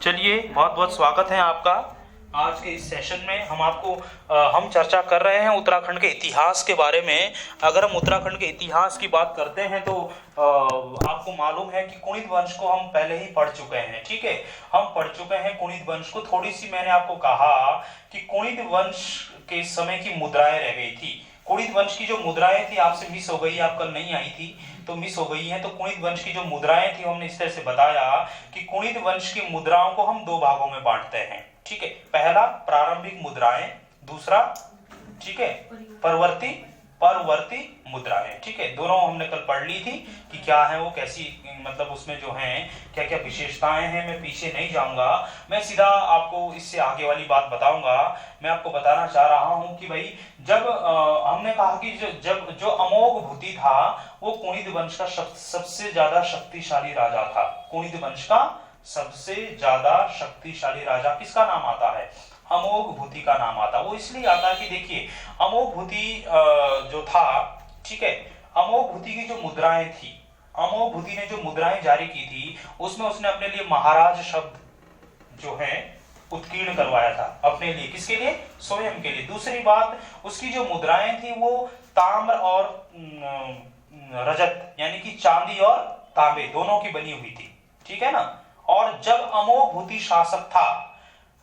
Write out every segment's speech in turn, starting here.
चलिए, बहुत बहुत स्वागत है आपका। आज के इस सेशन में हम चर्चा कर रहे हैं उत्तराखंड के इतिहास के बारे में। अगर हम उत्तराखंड के इतिहास की बात करते हैं तो आपको मालूम है कि कुणित वंश को हम पहले ही पढ़ चुके हैं। ठीक है, हम पढ़ चुके हैं कुणित वंश को। थोड़ी सी मैंने आपको कहा कि कुणित वंश के समय की मुद्राएं रह गई थी। कुणित वंश की जो मुद्राएं थी आपसे मिस हो गई, आप कल नहीं आई थी तो मिस हो गई हैं। तो कुणित वंश की जो मुद्राएं थी हमने इस तरह से बताया कि कुणित वंश की मुद्राओं को हम दो भागों में बांटते हैं। ठीक है, पहला प्रारंभिक मुद्राएं, दूसरा ठीक है परवर्ती मुद्राएं। ठीक है, दोनों हमने कल पढ़ ली थी कि क्या है वो, कैसी मतलब उसमें जो है क्या क्या विशेषताएं हैं। मैं पीछे नहीं जाऊंगा, मैं सीधा आपको इससे आगे वाली बात बताऊंगा। मैं आपको बताना चाह रहा हूं कि भाई जब हमने कहा कि जो अमोघ भूति था वो कुणित वंश का सबसे ज्यादा शक्तिशाली राजा था। कुणित वंश का सबसे ज्यादा शक्तिशाली राजा किसका नाम आता है? अमोघ भूति का नाम आता। वो इसलिए आता है कि देखिए अमोघ भूति जो था, ठीक है, अमोघ भूति की जो मुद्राएं थी, अमोघ भूति ने जो मुद्राएं जारी की थी उसमें उसने अपने लिए महाराज शब्द जो है उत्कीर्ण करवाया था अपने लिए। किसके लिए? स्वयं के लिए। दूसरी बात, उसकी जो मुद्राएं थी वो ताम्र और रजत यानी कि चांदी और तांबे दोनों की बनी हुई थी। ठीक है ना। और जब अमोघ भूति शासक था,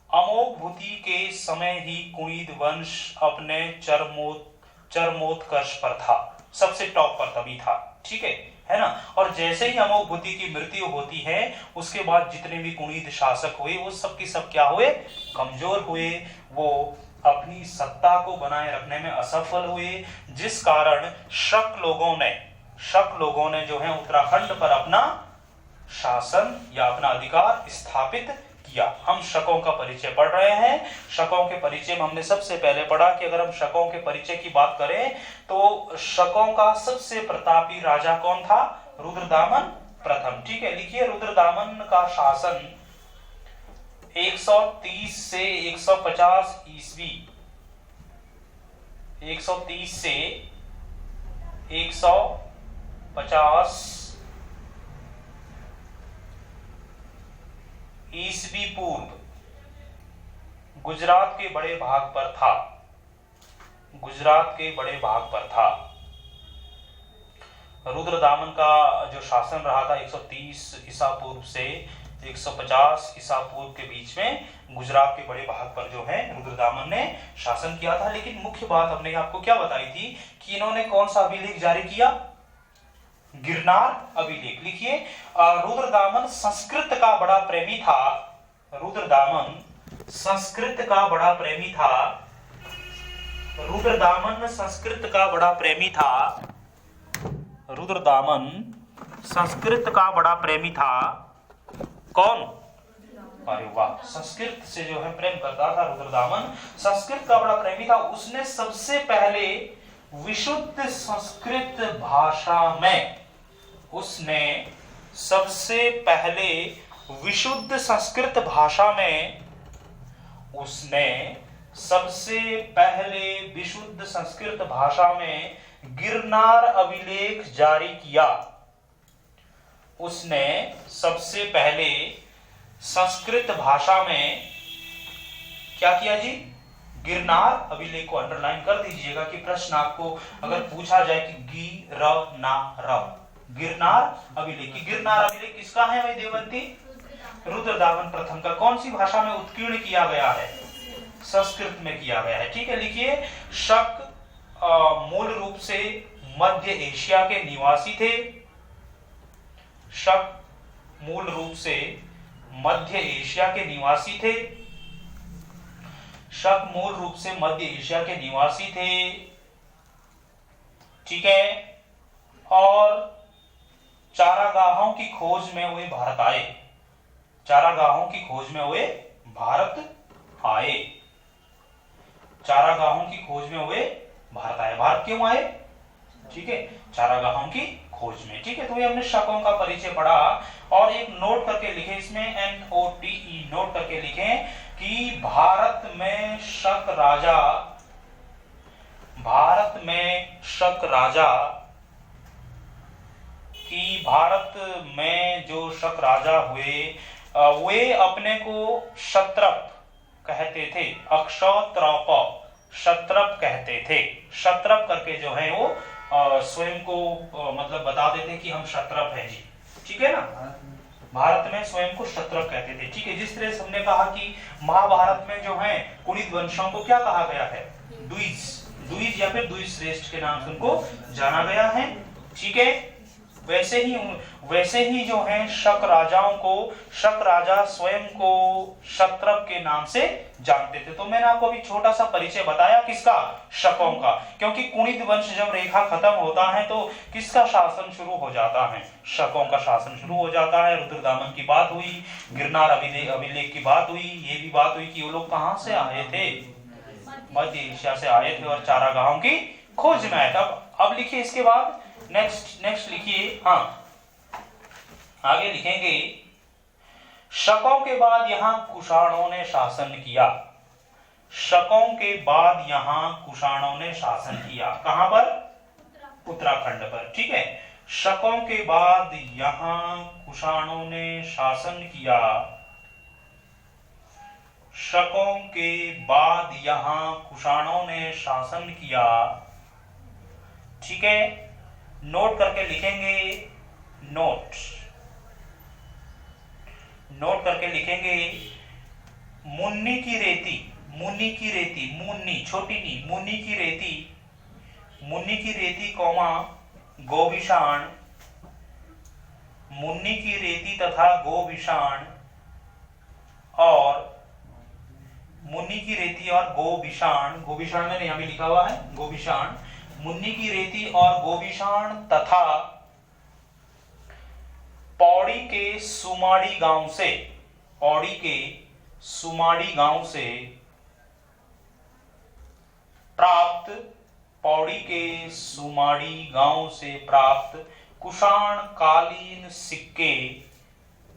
अमोघ भूति के समय ही कुणित वंश अपने चरमोत्कर्ष पर था, सबसे टॉप पर तभी था। ठीक है ना। और जैसे ही अमोघ भूति की मृत्यु होती है उसके बाद जितने भी कुणित शासक हुए वो सब की सब क्या हुए? कमजोर हुए। वो अपनी सत्ता को बनाए रखने में असफल हुए, जिस कारण शक लोगों ने जो है उत्तराखंड पर अपना शासन या अपना अधिकार स्थापित किया। हम शकों का परिचय पढ़ रहे हैं। शकों के परिचय में हमने सबसे पहले पढ़ा कि अगर हम शकों के परिचय की बात करें तो शकों का सबसे प्रतापी राजा कौन था? रुद्रदामन प्रथम। ठीक है, लिखिए रुद्रदामन का शासन 130 से 150 ईस्वी, 130 से 150 ईस्वी पूर्व गुजरात के बड़े भाग पर था। गुजरात के बड़े भाग पर था। रुद्रदामन का जो शासन रहा था 130 ईसा पूर्व से 150 ईसा पूर्व के बीच में गुजरात के बड़े भाग पर जो है रुद्रदामन ने शासन किया था। लेकिन मुख्य बात हमने आपको क्या बताई थी कि इन्होंने कौन सा अभिलेख जारी किया? गिरनार अभिलेख। लिखिए रुद्रदामन संस्कृत का बड़ा प्रेमी था। रुद्रदामन संस्कृत का बड़ा प्रेमी था। रुद्रदामन संस्कृत का बड़ा प्रेमी था। रुद्रदामन संस्कृत का बड़ा प्रेमी था। कौन? अरे वाह, संस्कृत से जो है प्रेम करता था रुद्रदामन। संस्कृत का बड़ा प्रेमी था। उसने सबसे पहले विशुद्ध संस्कृत भाषा में विशुद्ध संस्कृत भाषा में गिरनार अभिलेख जारी किया। उसने सबसे पहले संस्कृत भाषा में क्या किया जी? गिरनार अभिलेख को अंडरलाइन कर दीजिएगा कि प्रश्न आपको अगर पूछा जाए कि गिरनार अभिलेख, गिरनार अभिलेख किसका है भाई देवंती? रुद्रदामन प्रथम का। कौन सी भाषा में उत्कीर्ण किया गया है? संस्कृत में किया गया है। ठीक है, लिखिए शक मूल रूप से मध्य एशिया के निवासी थे। शक मूल रूप से मध्य एशिया के निवासी थे। शक मूल रूप से मध्य एशिया के निवासी थे। ठीक है, और चारागाहों की खोज में वे भारत आए। चारागाहों की खोज में वे भारत आए। चारागाहों की खोज में वे भारत आए। भारत क्यों आए? ठीक है, चारागाहों की खोज में। ठीक है, तो ये हमने शकों का परिचय पढ़ा। और एक नोट करके लिखे, इसमें NOTE नोट करके लिखें कि भारत में शक राजा कि भारत में जो शक राजा हुए वे अपने को क्षत्रप कहते थे। अक्षत्रप क्षत्रप कहते थे। क्षत्रप करके जो है वो स्वयं को मतलब बताते थे कि हम क्षत्रप हैं जी। ठीक है ना, भारत में स्वयं को क्षत्रप कहते थे। ठीक है, जिस तरह से हमने कहा कि महाभारत में जो है कुणित वंशों को क्या कहा गया है, द्विज, द्विज या फिर द्विज श्रेष्ठ के नाम से उनको जाना गया है। ठीक है, वैसे ही जो है शक राजाओं को, शक राजा स्वयं को क्षत्रप के नाम से जानते थे। तो मैंने आपको अभी छोटा सा परिचय बताया किसका, शकों का, क्योंकि कुणित वंश जब रेखा खत्म होता है तो किसका शासन शुरू हो जाता है, शकों का शासन शुरू हो जाता है। रुद्रदामन की बात हुई, गिरनार अभिलेख की बात हुई, ये भी बात हुई कि वो लोग कहां से आए थे, मध्य एशिया से आए थे और चारागाहों की खोज में आए थे। अब लिखिए इसके बाद नेक्स्ट लिखिए, हाँ आगे लिखेंगे, शकों के बाद यहां कुषाणों ने शासन किया। शकों के बाद यहां कुषाणों ने शासन किया, कहां पर, उत्तराखंड पर। ठीक है, शकों के बाद यहां कुषाणों ने शासन किया। शकों के बाद यहां कुषाणों ने शासन किया। ठीक है, नोट करके लिखेंगे, नोट करके लिखेंगे, मुन्नी की रेती, मुन्नी की रेती, मुन्नी छोटी नी, मुन्नी की रेती, मुन्नी की रेती कौमा गोविषाण, मुन्नी की रेती तथा गोविषाण, और मुन्नी की रेती और गोविषाण, गोविषाण मैंने यहां भी लिखा हुआ है, गोविषाण, मुन्नी की रेती और गोविषाण तथा पौड़ी के सुमाड़ी गांव से, पौड़ी के सुमाड़ी गांव से प्राप्त, पौड़ी के सुमाड़ी गांव से प्राप्त कुषाण कालीन सिक्के,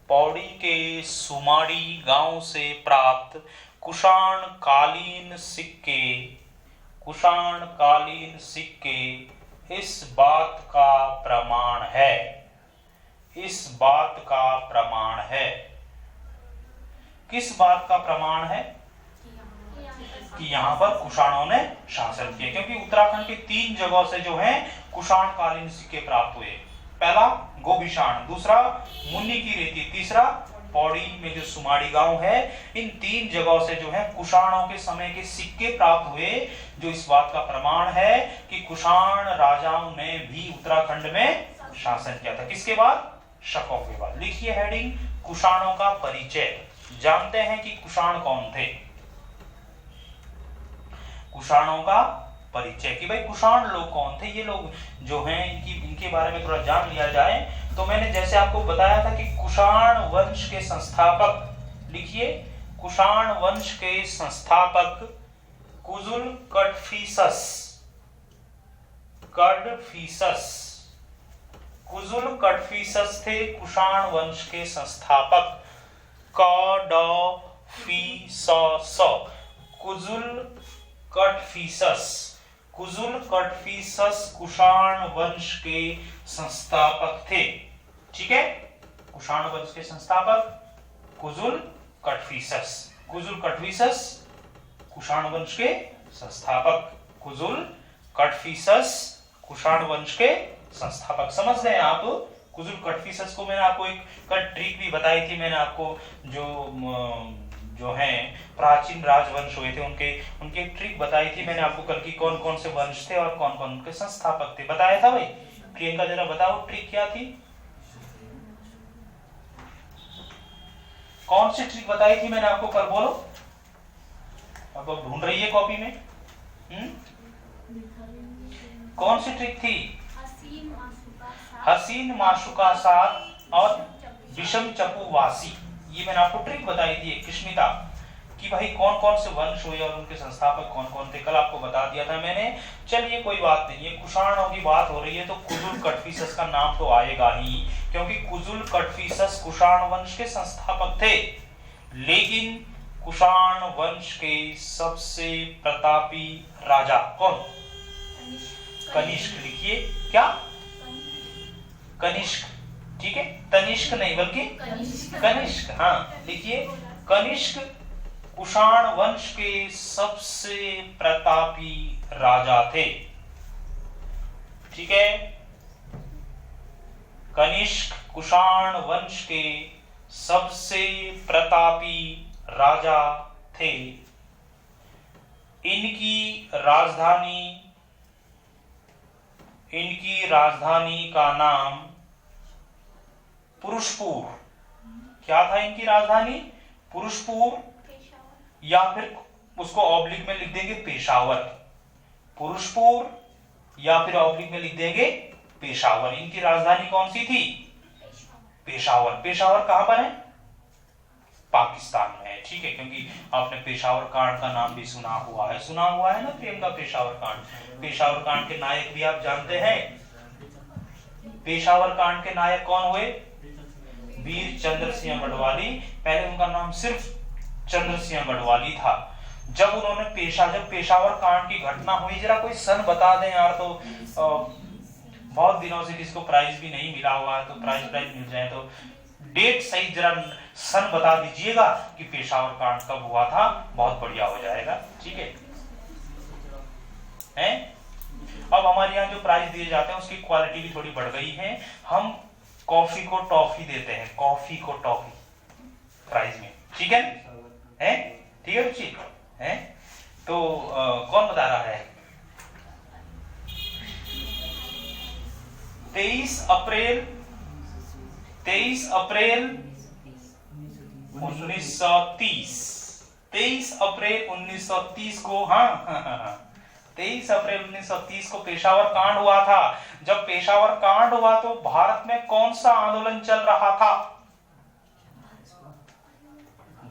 पौड़ी के सुमाड़ी गांव से प्राप्त कुषाण कालीन सिक्के, कुषाण कालीन सिक्के इस बात का प्रमाण है, इस बात का प्रमाण है। किस बात का प्रमाण है, कि यहां पर कुषाणों ने शासन किया, क्योंकि उत्तराखंड की 3 जगहों से जो है कुषाण कालीन सिक्के प्राप्त हुए। पहला गोविषाण, दूसरा मुन्नी की रेती, तीसरा पौड़ी में जो सुमाड़ी गांव है। इन 3 जगहों से जो है कुषाणों के समय के सिक्के प्राप्त हुए, जो इस बात का प्रमाण है कि कुषाण राजाओं ने भी उत्तराखंड में शासन किया था। किसके बाद, शकों के बाद। लिखिए हेडिंग, कुषाणों का परिचय। जानते हैं कि कुषाण कौन थे, कुषाणों का परिचय, कि भाई कुषाण लोग कौन थे, ये लोग जो हैं इनके बारे में थोड़ा जान लिया जाए। तो मैंने जैसे आपको बताया था कि कुषाण वंश के संस्थापक, लिखिए कुषाण वंश के संस्थापक कुजुल कडफिसस, कुजुल कडफिसस थे कुषाण वंश के संस्थापक। कुजुल कडफिसस कुषाण वंश के संस्थापक थे। ठीक है, कुषाण वंश के संस्थापक कुजुल कडफिसस, कुजुल कडफिसस कुषाण वंश के संस्थापक, कुजुल कडफिसस कुषाण वंश के संस्थापक। समझ गए आप, कुजुल कडफिसस को मैंने आपको एक कल ट्रिक भी बताई थी, मैंने आपको जो है प्राचीन राजवंश हुए थे उनके एक ट्रिक बताई थी मैंने आपको कल की, कौन कौन से वंश थे और कौन कौन उनके संस्थापक थे, बताया था भाई। प्रियंका जरा बताओ ट्रिक क्या थी, कौन सी ट्रिक बताई थी मैंने आपको कल, बोलो। अब ढूंढ रही है कॉपी में, कौन सी ट्रिक थी, हसीन माशुका साथ और विषम चपुवासी, ये मैंने आपको ट्रिक बताई थी किस्मिता, कि भाई कौन कौन से वंश हुए और उनके संस्थापक कौन कौन थे, कल आपको बता दिया था मैंने। चलिए कोई बात नहीं है, कुषाणों की बात हो रही है तो कुजुल कडफिसस का नाम तो आएगा ही, क्योंकि कुजुल कडफिसस कुषाण वंश के संस्थापक थे। लेकिन कुषाण वंश के सबसे प्रतापी राजा कौन, कनिष्क, लिखिए क्या, कनिष्क। ठीक है, तनिष्क नहीं बल्कि कनिष्क। हाँ लिखिए, कनिष्क कुषाण वंश के सबसे प्रतापी राजा थे। ठीक है, कनिष्क कुषाण वंश के सबसे प्रतापी राजा थे। इनकी राजधानी का नाम पुरुषपुर। क्या था इनकी राजधानी? पुरुषपुर, या फिर उसको ऑब्लिक में लिख देंगे पेशावर। पुरुषपुर या फिर ऑब्लिक में लिख देंगे पेशावर। इनकी राजधानी कौन सी थी? पेशावर। पेशावर कहां पर है? पाकिस्तान में है। ठीक है, क्योंकि आपने पेशावर कांड का नाम भी सुना हुआ है ना प्रेम का पेशावर कांड। पेशावर कांड के नायक भी आप जानते हैं। पेशावर कांड के नायक कौन हुए? वीर चंद्र सिंह गढ़वाली। पहले उनका नाम सिर्फ चंद्र सिंह गढ़वाली था। जब पेशावर कांड की घटना हुई, जरा कोई सन बता दें यार, तो बहुत दिनों से किसको प्राइज भी नहीं मिला हुआ है, तो प्राइज मिल जाए तो डेट सही जरा सन बता दीजिएगा कि पेशावर कांड कब हुआ था, बहुत बढ़िया हो जाएगा। ठीक है, अब हमारे यहाँ जो प्राइज दिए जाते हैं उसकी क्वालिटी भी थोड़ी बढ़ गई है। हम कॉफी को टॉफी देते हैं, कॉफी को टॉफी प्राइज में। ठीक है, ठीक है रुचि है। तो कौन बता रहा है? 23 अप्रैल 1930। 23 अप्रैल 1930 को, हाँ 23 अप्रैल 1930 को पेशावर कांड हुआ था। जब पेशावर कांड हुआ तो भारत में कौन सा आंदोलन चल रहा था?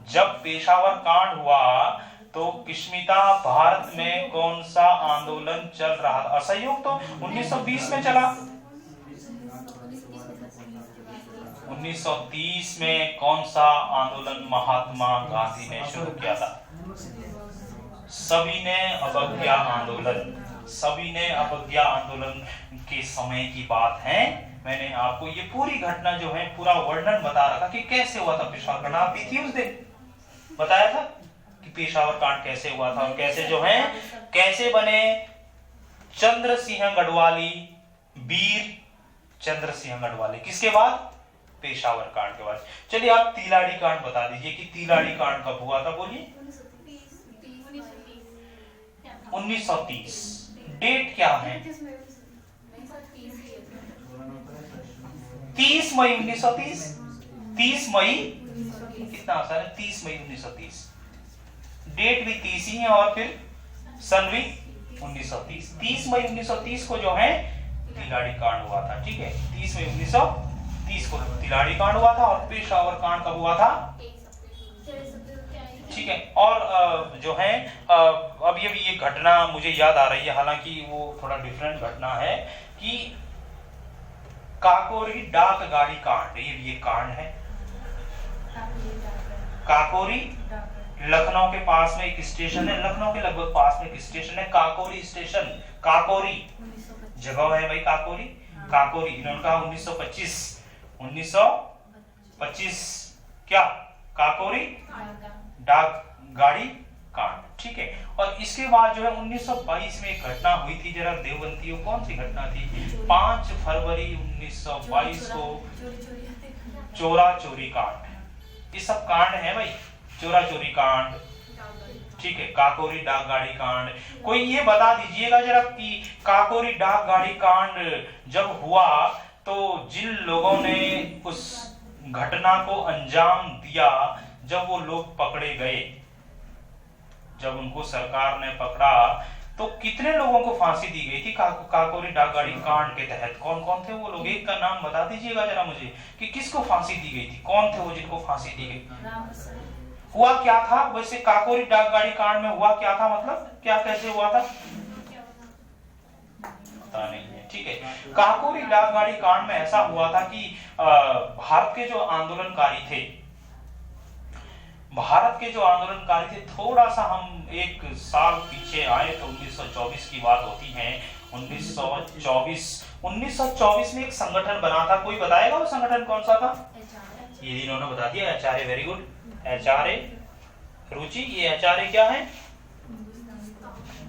जब पेशावर कांड हुआ तो किस्मिता भारत में कौन सा आंदोलन चल रहा था? असहयोग तो 1920 में चला। 1930 में कौन सा आंदोलन महात्मा गांधी ने शुरू किया था? सविनय अवज्ञा आंदोलन। सविनय अवज्ञा आंदोलन के समय की बात है। मैंने आपको ये पूरी घटना जो है पूरा वर्णन बता रखा कि कैसे हुआ था पेशावर कांड। आप भी थी उस दिन, बताया था कि पेशावर कांड कैसे हुआ था और कैसे जो है कैसे बने चंद्र सिंह गढ़वाली, वीर चंद्र सिंह गढ़वाली। किसके बाद? पेशावर कांड के बाद। चलिए आप तिलाड़ी कांड बता दीजिए कि तिलाड़ी कांड कब हुआ था, बोलिए। 1930। डेट क्या है? 30 मई 1930। 30 मई, कितना आसान है, 30 मई 1930। डेट भी 30 ही है और फिर सन भी 1930। 30 मई 1930 को जो है तिलाड़ी कांड हुआ था। ठीक है, 30 मई 1930 को तिलाड़ी कांड हुआ था। और पेशावर कांड कब हुआ था? ठीक है, और जो है अब ये घटना मुझे याद आ रही है, हालांकि वो थोड़ा डिफरेंट घटना है, कि काकोरी डाक गाड़ी कांड, ये कांड है। काकोरी लखनऊ के पास में एक स्टेशन है, लखनऊ के लगभग पास में एक स्टेशन है, काकोरी स्टेशन। काकोरी जगह है भाई, काकोरी। काकोरी इन्होंने कहा 1925 क्या? काकोरी डाक गाड़ी कांड। ठीक है, और इसके बाद जो है 1922 में एक घटना हुई थी, जरा देवबंतियों, कौन सी घटना थी? 5 फरवरी 1922 को चोरा चोरी कांड। ये सब कांड है भाई, चोरा चोरी कांड। ठीक है, काकोरी डाक गाड़ी कांड। कोई ये बता दीजिएगा जरा कि काकोरी डाक गाड़ी कांड जब हुआ तो जिन लोगों ने उस घटना को अंजाम दिया, जब वो लोग पकड़े गए, जब उनको सरकार ने पकड़ा तो कितने लोगों को फांसी दी गई थी काकोरी डाक गाड़ी कांड के तहत? कौन कौन थे वो लोग? एक का नाम बता दीजिएगा जरा मुझे कि किसको फांसी दी गई थी, कौन थे वो जिनको फांसी दी गई? हुआ क्या था वैसे काकोरी डाक गाड़ी कांड में? हुआ क्या था, मतलब क्या, कैसे हुआ था, पता नहीं है। ठीक है, काकोरी डाक गाड़ी कांड में ऐसा हुआ था कि भारत के जो आंदोलनकारी थे, थोड़ा सा हम एक साल पीछे आए तो 1924 की बात होती है, 1924 में एक संगठन बना था, कोई बताएगा वो संगठन कौन सा था? ये इन्होंने बता दिया, एचआरए, वेरी गुड, एचआरए। रुचि, ये एचआरए क्या है?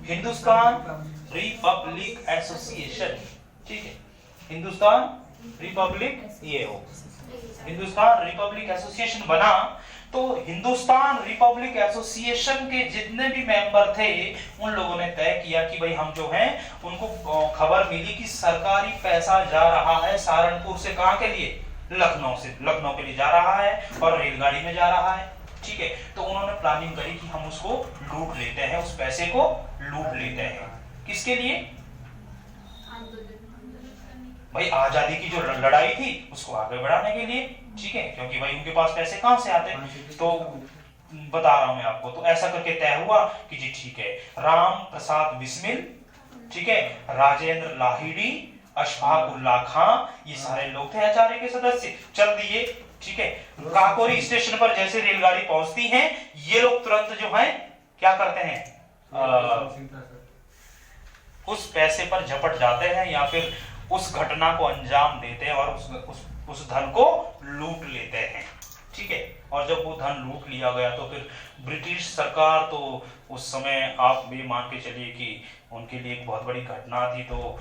हिंदुस्तान रिपब्लिक एसोसिएशन, ठीक है, हिंदुस्तान रिपब्लिक, ये हो हिंदुस्तान रिपब्लिक एसोसिएशन बना। तो हिंदुस्तान रिपब्लिक एसोसिएशन के जितने भी मेंबर थे उन लोगों ने तय किया कि भाई हम जो हैं, उनको खबर मिली कि सरकारी पैसा जा रहा है सहारनपुर से, कहां के लिए? लखनऊ से, लखनऊ के लिए जा रहा है और रेलगाड़ी में जा रहा है, ठीक है। तो उन्होंने प्लानिंग करी कि हम उसको लूट लेते हैं, उस पैसे को लूट लेते हैं। किसके लिए? भाई आजादी की जो लड़ाई थी उसको आगे बढ़ाने के लिए, ठीक है, क्योंकि भाई उनके पास पैसे कहां से आते? तो बता रहा हूं मैं आपको। तो ऐसा करके तय हुआ कि जी ठीक है, राम प्रसाद बिस्मिल, ठीक है, राजेंद्र लाहिड़ी, अशफाक उल्लाह खां, ये सारे लोग थे एचआरए के सदस्य, चल दिए, ठीक है। काकोरी स्टेशन पर जैसे रेलगाड़ी पहुंचती है, ये लोग तुरंत जो है क्या करते हैं, उस पैसे पर झपट जाते हैं या फिर उस घटना को अंजाम देते हैं और उस धन को लूट लेते हैं, ठीक है। और जब वो धन लूट लिया गया तो फिर ब्रिटिश सरकार, तो उस समय आप भी मान के चलिए कि उनके लिए एक बहुत बड़ी घटना थी, तो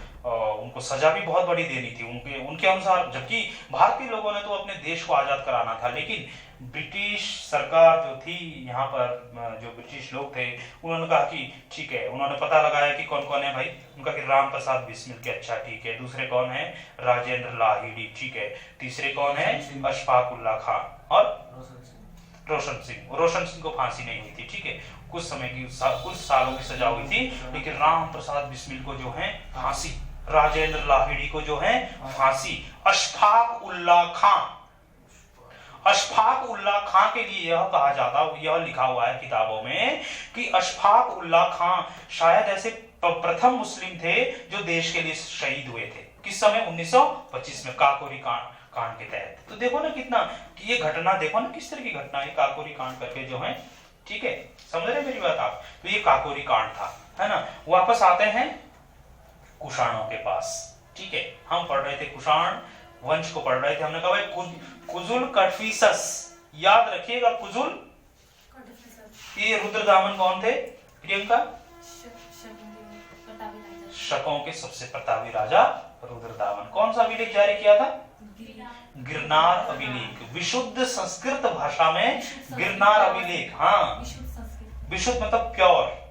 उनको सजा भी बहुत बड़ी देनी थी उनके अनुसार। जबकि भारतीय लोगों ने तो अपने देश को आजाद कराना था, लेकिन ब्रिटिश सरकार जो थी यहाँ पर, जो ब्रिटिश लोग थे, उन्होंने कहा कि ठीक है, उन्होंने पता लगाया कि कौन कौन है भाई, उनका कि राम प्रसाद बिस्मिल के, अच्छा ठीक है, दूसरे कौन है? राजेंद्र लाहिड़ी, ठीक है, तीसरे कौन है? अशफाक उल्लाह खान और रोशन सिंह। रोशन सिंह को फांसी नहीं हुई थी, ठीक है, कुछ समय की कुछ सालों की सजा हुई थी, लेकिन राम प्रसाद बिस्मिल को जो है फांसी, राजेंद्र लाहिड़ी को जो है फांसी, अशफाक उल्लाह खां के लिए यह कहा जाता, यह लिखा हुआ है किताबों में कि अशफाक उल्लाह खां शायद ऐसे प्रथम मुस्लिम थे जो देश के लिए शहीद हुए थे। किस समय? 1925 में, काकोरी कांड के तहत। तो देखो ना कितना कि ये घटना, देखो ना किस तरह की घटना है, काकोरी कांड करके जो है, ठीक है, समझ रहे मेरी बात आप? तो ये काकोरी कांड था, है ना। वापस आते हैं कुषाणों के पास, ठीक है, हम पढ़ रहे थे कुषाण वंश को पढ़ रहे थे, हमने कहा भाई कुजुल कटफिसस, याद रखिएगा, कुजुल। ये रुद्रदामन कौन थे प्रियंका? शकों के सबसे प्रतापी राजा रुद्रदामन। कौन सा अभिलेख जारी किया था? गिरनार अभिलेख, विशुद्ध संस्कृत भाषा में गिरनार अभिलेख। हाँ, विशुद्ध मतलब प्योर,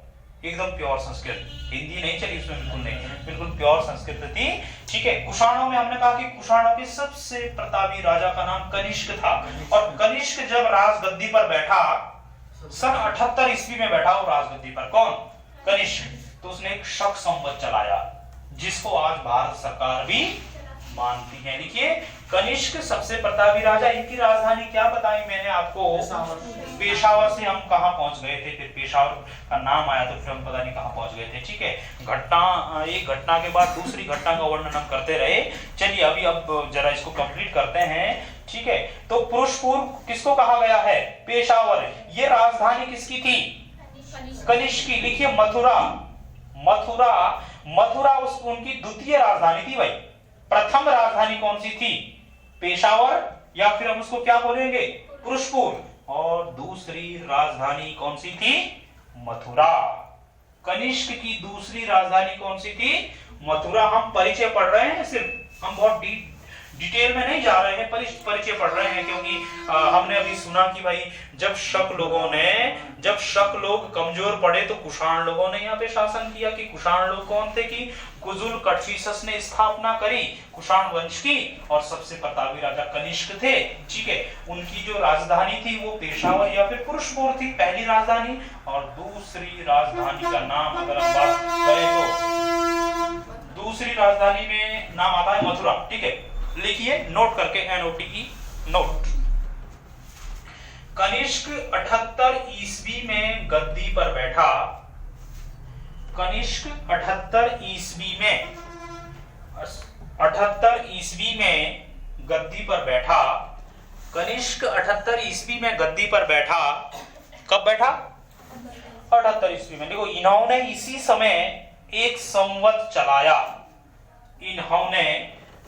एकदम प्योर संस्कृत, हिंदी नहीं चली उसमें, बिल्कुल नहीं, बिल्कुल प्योर संस्कृत थी, ठीक है। कुषाणों में हमने कहा कि कुषाणों के सबसे प्रतापी राजा का नाम कनिष्क था, और कनिष्क जब राजगद्दी पर बैठा, सन 78 ईस्वी में बैठा वो राजगद्दी पर, कौन? कनिष्क। तो उसने एक शक संवत चलाया, जिसको आज भारत सरकार भी मानती है। लिखिए, कनिष्क सबसे प्रतापी राजा, इनकी राजधानी क्या बताई मैंने आपको? पेशावर से हम कहां पहुंच गए थे, फिर पेशावर का नाम आया तो फिर हम पता नहीं कहां पहुंच गए थे, ठीक है। घटना, एक घटना के बाद दूसरी घटना का वर्णन हम करते रहे। चलिए अभी अब जरा इसको कंप्लीट करते हैं, ठीक है। तो पुरुषपुर किसको कहा गया है? पेशावर। ये राजधानी किसकी थी? कनिष्क की। लिखिए मथुरा, मथुरा उनकी द्वितीय राजधानी थी भाई। प्रथम राजधानी कौन सी थी? पेशावर, या फिर हम उसको क्या बोलेंगे? पुरुषपुर। और दूसरी राजधानी कौन सी थी? मथुरा। कनिष्क की दूसरी राजधानी कौन सी थी? मथुरा। हम परिचय पढ़ रहे हैं, सिर्फ हम बहुत डिटेल में नहीं जा रहे हैं, परिचय पढ़ रहे हैं, क्योंकि हमने अभी सुना कि भाई जब शक लोग कमजोर पड़े तो कुषाण लोगों ने यहाँ पे शासन किया। कि कुषाण लोग कौन थे? कि कुजुल कटफिसस ने स्थापना करी कुषाण वंश की, और सबसे प्रतापी राजा कनिष्क थे, ठीक है। उनकी जो राजधानी थी वो पेशावर या फिर पुरुषपुर थी, पहली राजधानी। और दूसरी राजधानी का नाम अगर हम बात करें तो दूसरी राजधानी में नाम आता है मथुरा, ठीक है। लिखिए नोट करके, NOTE नोट। कनिष्क 78 ईस्वी में गद्दी पर बैठा। कनिष्क 78 ईस्वी में गद्दी पर बैठा। कनिष्क 78 ईस्वी में गद्दी पर बैठा। कब बैठा? 78 ईस्वी में। देखो इन्होंने इसी समय एक संवत चलाया। इन्होंने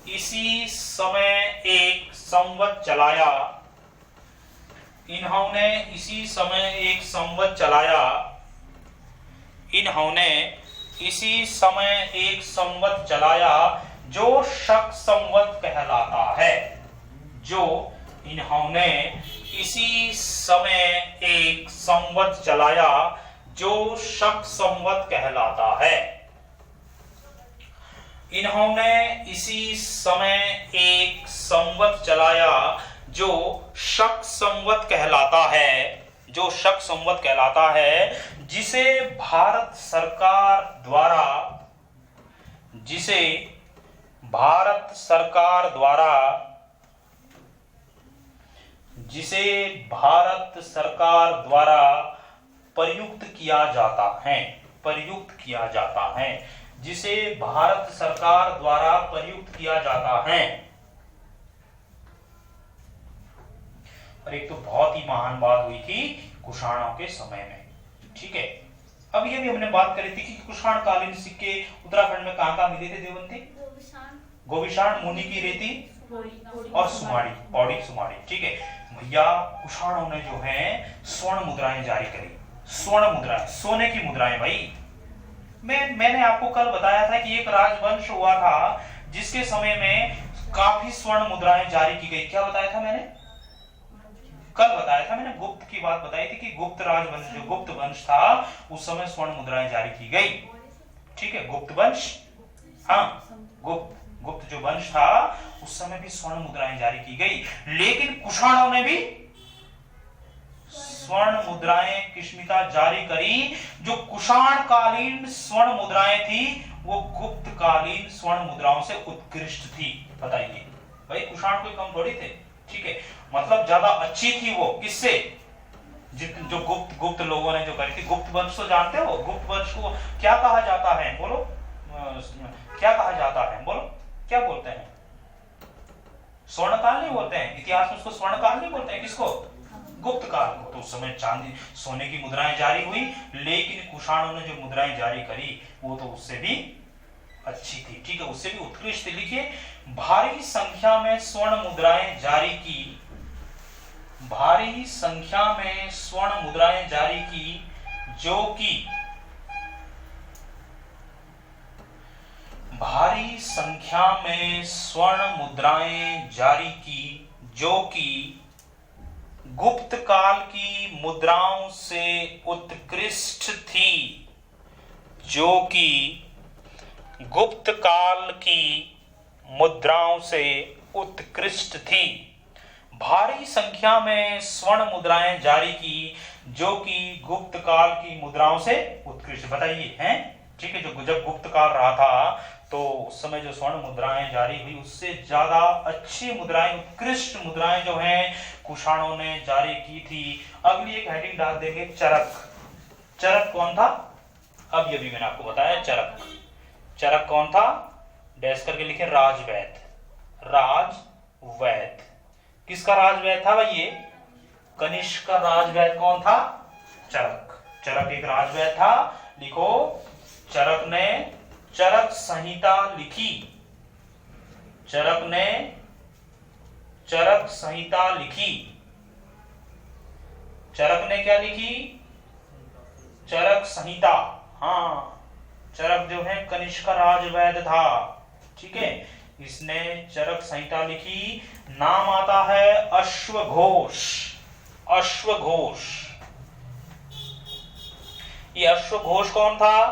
इसी समय एक संवत चलाया। इन्होंने इसी समय एक संवत चलाया। इन्होंने इसी समय एक संवत चलाया जो शक संवत कहलाता है। जो इन्होंने इसी समय एक संवत चलाया जो शक संवत कहलाता है। इन्होंने इसी समय एक संवत चलाया जो शक संवत कहलाता है। जो शक संवत कहलाता है, जिसे भारत सरकार द्वारा जिसे भारत सरकार द्वारा जिसे भारत सरकार द्वारा प्रयुक्त किया जाता है। प्रयुक्त किया जाता है। जिसे भारत सरकार द्वारा प्रयुक्त किया जाता है। और एक तो बहुत ही महान बात हुई थी कुषाणों के समय में। ठीक है, अब ये भी हमने बात करी थी कि कुषाण कालीन सिक्के उत्तराखंड में कहां मिले थे देवंती? गोविशाण, मुनि की रेती और सुमाड़ी, पौड़ी सुमाड़ी। ठीक है भैया, कुषाणों ने जो है स्वर्ण मुद्राएं जारी करी। स्वर्ण मुद्राएं, सोने की मुद्राएं। भाई मैंने आपको कल बताया था कि एक राजवंश हुआ था जिसके समय में काफी स्वर्ण मुद्राएं जारी की गई। क्या बताया था मैंने? कल बताया था मैंने, गुप्त की बात बताई थी कि गुप्त राजवंश, जो गुप्त वंश था, उस समय स्वर्ण मुद्राएं जारी की गई। ठीक है, गुप्त वंश, हाँ गुप्त जो वंश था उस समय भी स्वर्ण मुद्राएं जारी की गई। लेकिन कुषाणों ने भी स्वर्ण मुद्राएं किस्मिता जारी करी। जो कुषाण कालीन स्वर्ण मुद्राएं थी वो गुप्त कालीन स्वर्ण मुद्राओं से उत्कृष्ट थी। बताइए भाई, कुषाण कोई कम थोड़ी थे। ठीक है, मतलब ज्यादा अच्छी थी वो। किससे? जो गुप्त लोगों ने जो करी थी। गुप्त वंश तो जानते हो, गुप्त वंश को क्या कहा जाता है? बोलो, क्या कहा जाता है? बोलो, क्या बोलते हैं? स्वर्ण काल नहीं बोलते हैं इतिहास में, उसको स्वर्ण काल नहीं बोलते हैं। किसको? गुप्त काल को। तो उस समय चांदी सोने की मुद्राएं जारी हुई, लेकिन कुषाणों ने जो मुद्राएं जारी करी वो तो उससे भी अच्छी थी। ठीक है, उससे भी उत्कृष्ट। लिखिए, भारी संख्या में स्वर्ण मुद्राएं जारी की। भारी संख्या में स्वर्ण मुद्राएं जारी की जो कि भारी संख्या में स्वर्ण मुद्राएं जारी की जो कि गुप्त काल की मुद्राओं से उत्कृष्ट थी। जो कि गुप्त काल की मुद्राओं से उत्कृष्ट थी। भारी संख्या में स्वर्ण मुद्राएं जारी की जो कि गुप्त काल की मुद्राओं से उत्कृष्ट। बताइए हैं? ठीक है, जो जब गुप्त काल रहा था तो उस समय जो स्वर्ण मुद्राएं जारी हुई उससे ज्यादा अच्छी मुद्राएं, उत्कृष्ट मुद्राएं जो हैं कुषाणों ने जारी की थी। अगली एक हेडिंग डाल देंगे, चरक। चरक कौन था? अब ये भी मैंने आपको बताया। चरक कौन था? डैश करके लिखे, राजवैद। राजवैद किसका राजवैद था भाई? ये कनिष्क का राजवैद कौन था? चरक एक राजवैद था। लिखो, चरक ने चरक संहिता लिखी। चरक ने चरक संहिता लिखी। चरक ने क्या लिखी? चरक संहिता। हाँ, चरक जो है कनिष्क का राजवैद था। ठीक है, इसने चरक संहिता लिखी। नाम आता है अश्वघोष। अश्वघोष, ये अश्वघोष कौन था?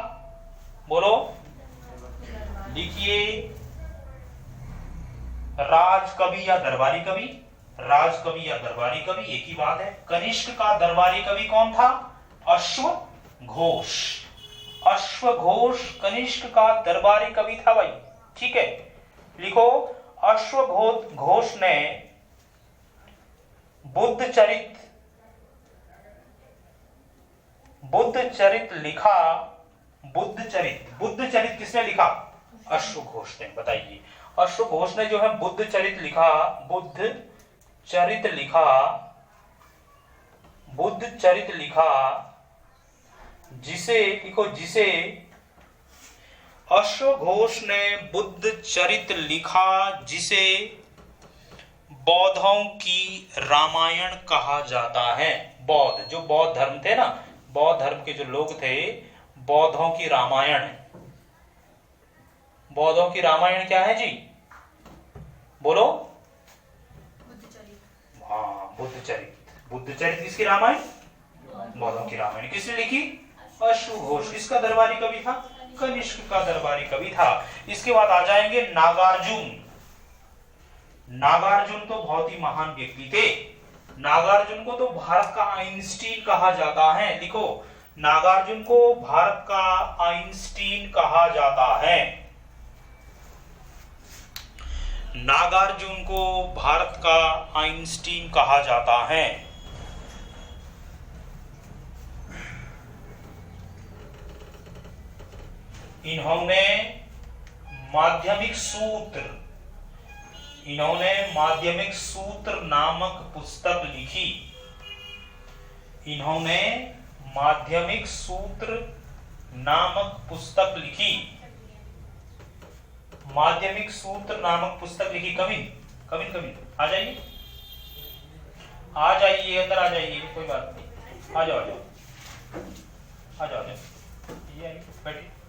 बोलो, लिखिए, राजकवि या दरबारी कवि। राजकवि या दरबारी कवि एक ही बात है। कनिष्क का दरबारी कवि कौन था? अश्वघोष। अश्वघोष कनिष्क का दरबारी कवि था भाई। ठीक है, लिखो, अश्वघोष ने बुद्ध चरित लिखा। बुद्ध चरित किसने लिखा? अश्वघोष ने। बताइए, अश्वघोष ने जो है बुद्ध चरित लिखा। बुद्ध चरित लिखा जिसे लिखो, जिसे अश्वघोष ने बुद्ध चरित लिखा जिसे बौद्धों की रामायण कहा जाता है। बौद्ध, जो बौद्ध धर्म थे ना, बौद्ध धर्म के जो लोग थे, बौद्धों की रामायण है। बौद्धों की रामायण क्या है जी? बोलो। हाँ, बुद्ध चरित। बुद्ध चरित किसकी रामायण? बौद्धों की रामायण। किसने लिखी? अश्वघोष। किसका दरबारी कवि था? कनिष्क का दरबारी कवि था। इसके बाद आ जाएंगे नागार्जुन। नागार्जुन तो बहुत ही महान व्यक्ति थे। नागार्जुन को तो भारत का आइंस्टीन कहा जाता है। लिखो, नागार्जुन को भारत का आइंस्टीन कहा जाता है। नागार्जुन को भारत का आइंस्टीन कहा जाता है। इन्होंने माध्यमिक सूत्र नामक पुस्तक लिखी। इन्होंने माध्यमिक सूत्र नामक पुस्तक लिखी। माध्यमिक सूत्र नामक पुस्तक लिखी। कविन आ जाइए, अंदर आ जाइए, कोई बात नहीं, आ जाओ। ये आइए, बैठिए।